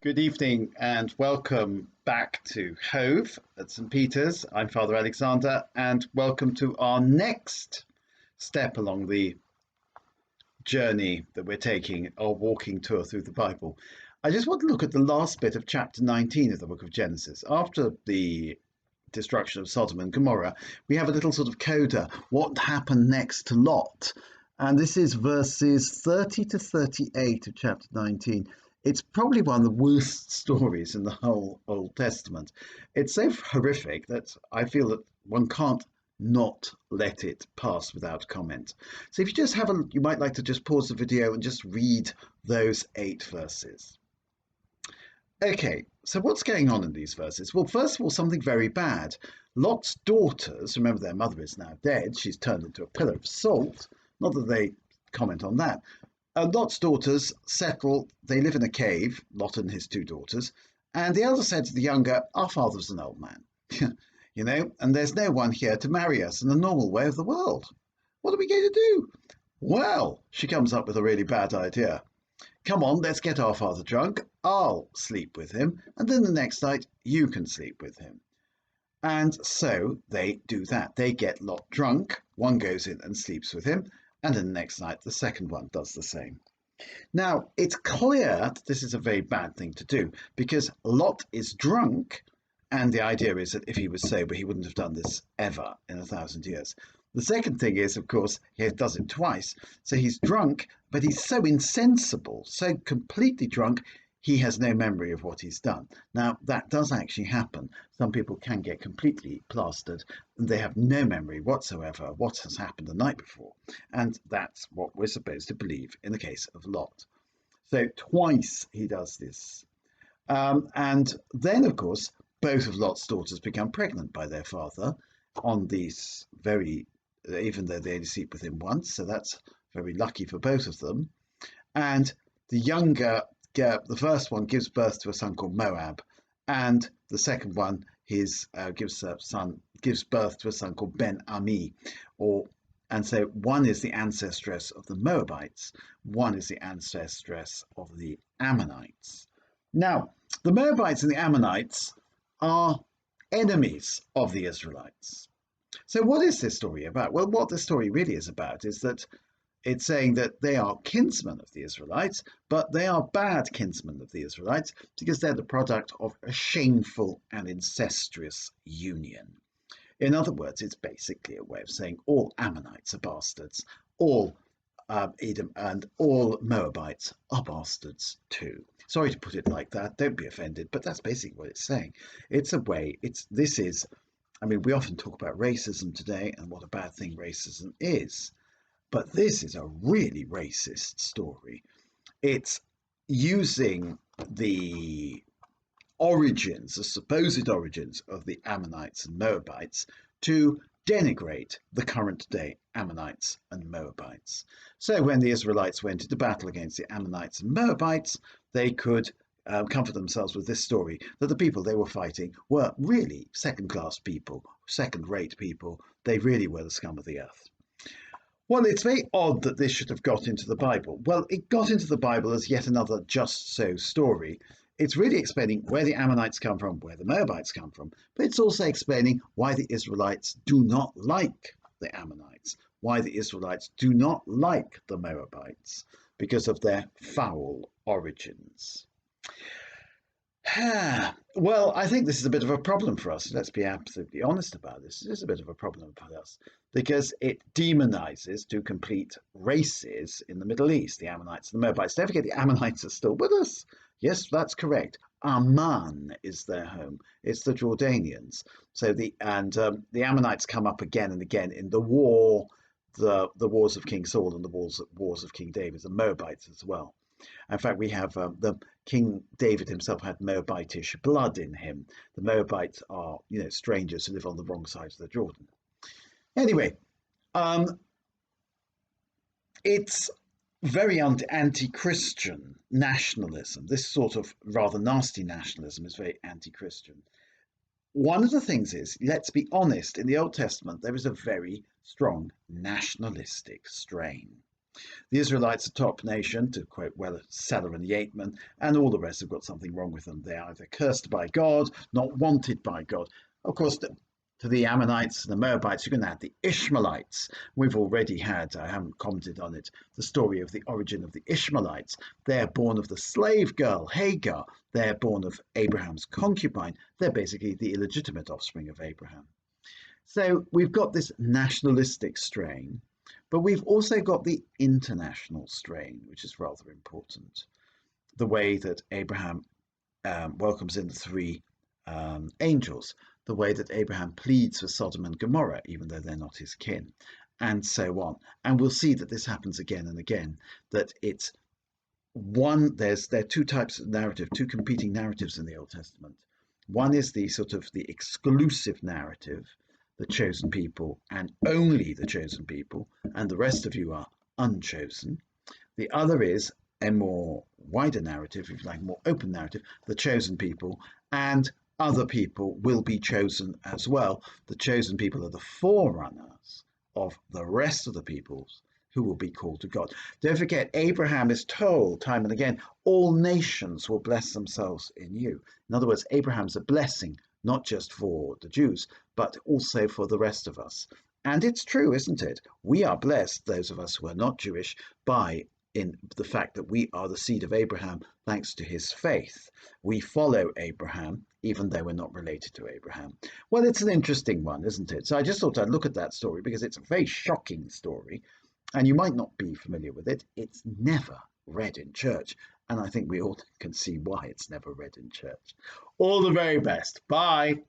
Good evening and welcome back to Hove at St. Peter's. I'm Father Alexander, and welcome to our next step along the journey that we're taking, our walking tour through the Bible. I just want to look at the last bit of chapter 19 of the book of Genesis. After the destruction of Sodom and Gomorrah, we have a little sort of coda, what happened next to Lot? And this is verses 30 to 38 of chapter 19. It's probably one of the worst stories in the whole Old Testament. It's so horrific that I feel that one can't not let it pass without comment. So if you just have you might like to just pause the video and just read those 8 verses. Okay, so what's going on in these verses? Well, first of all, something very bad. Lot's daughters, remember their mother is now dead, she's turned into a pillar of salt, not that they comment on that. Lot's daughters settle, they live in a cave, Lot and his 2 daughters, and the elder said to the younger, our father's an old man, and there's no one here to marry us in the normal way of the world. What are we going to do? Well, she comes up with a really bad idea. Come on, let's get our father drunk. I'll sleep with him, and then the next night you can sleep with him. And so they do that. They get Lot drunk. One goes in and sleeps with him, and then the next night the second one does the same. Now, it's clear that this is a very bad thing to do because Lot is drunk, and the idea is that if he was sober, he wouldn't have done this ever in 1,000 years. The second thing is, of course, he does it twice. So he's drunk, but he's so insensible, so completely drunk, he has no memory of what he's done. Now, that does actually happen. Some people can get completely plastered and they have no memory whatsoever of what has happened the night before. And that's what we're supposed to believe in the case of Lot. So twice he does this. And then, of course, both of Lot's daughters become pregnant by their father on these even though they only sleep with him once, so that's very lucky for both of them. And the younger, the first one gives birth to a son called Moab, and the second one gives birth to a son called Ben-Ami, and so one is the ancestress of the Moabites, one is the ancestress of the Ammonites. Now, the Moabites and the Ammonites are enemies of the Israelites. So what is this story about? Well, what the story really is about is that it's saying that they are kinsmen of the Israelites, but they are bad kinsmen of the Israelites because they're the product of a shameful and incestuous union. In other words, it's basically a way of saying all Ammonites are bastards, all Edom and all Moabites are bastards too. Sorry to put it like that, don't be offended, but that's basically what it's saying. It's a way, we often talk about racism today and what a bad thing racism is, but this is a really racist story. It's using the supposed origins of the Ammonites and Moabites to denigrate the current day Ammonites and Moabites. So when the Israelites went into battle against the Ammonites and Moabites, they could comfort themselves with this story that the people they were fighting were really second-class people, second-rate people. They really were the scum of the earth. Well, it's very odd that this should have got into the Bible. Well, it got into the Bible as yet another just so story. It's really explaining where the Ammonites come from, where the Moabites come from, but it's also explaining why the Israelites do not like the Ammonites, why the Israelites do not like the Moabites, because of their foul origins. Well, I think this is a bit of a problem for us. Let's be absolutely honest about this. It is a bit of a problem for us because it demonizes two complete races in the Middle East, the Ammonites and the Moabites. Don't forget, the Ammonites are still with us. Yes, that's correct. Amman is their home. It's the Jordanians. So the Ammonites come up again and again in the war, the wars of King Saul and the wars of King David, the Moabites as well. In fact, we have the King David himself had Moabitish blood in him. The Moabites are, strangers who live on the wrong side of the Jordan. Anyway, it's very anti-Christian nationalism. This sort of rather nasty nationalism is very anti-Christian. One of the things is, let's be honest, in the Old Testament, there is a very strong nationalistic strain. The Israelites are top nation, to quote Seller and Yateman, and all the rest have got something wrong with them. They're either cursed by God, not wanted by God. Of course, to the Ammonites and the Moabites, you can add the Ishmaelites. We've already had, I haven't commented on it, the story of the origin of the Ishmaelites. They're born of the slave girl, Hagar. They're born of Abraham's concubine. They're basically the illegitimate offspring of Abraham. So we've got this nationalistic strain, but we've also got the international strain, which is rather important. The way that Abraham welcomes in the three angels, the way that Abraham pleads for Sodom and Gomorrah, even though they're not his kin, and so on. And we'll see that this happens again and again, that it's there are two types of narrative, two competing narratives in the Old Testament. One is the sort of the exclusive narrative, the chosen people and only the chosen people, and the rest of you are unchosen. The other is a more wider narrative, if you like, more open narrative, the chosen people and other people will be chosen as well. The chosen people are the forerunners of the rest of the peoples who will be called to God. Don't forget, Abraham is told time and again, all nations will bless themselves in you. In other words, Abraham's a blessing, not just for the Jews, but also for the rest of us. And it's true, isn't it? We are blessed, those of us who are not Jewish, by in the fact that we are the seed of Abraham thanks to his faith. We follow Abraham, even though we're not related to Abraham. Well, it's an interesting one, isn't it? So I just thought I'd look at that story because it's a very shocking story, and you might not be familiar with it. It's never read in church, and I think we all can see why it's never read in church. All the very best. Bye.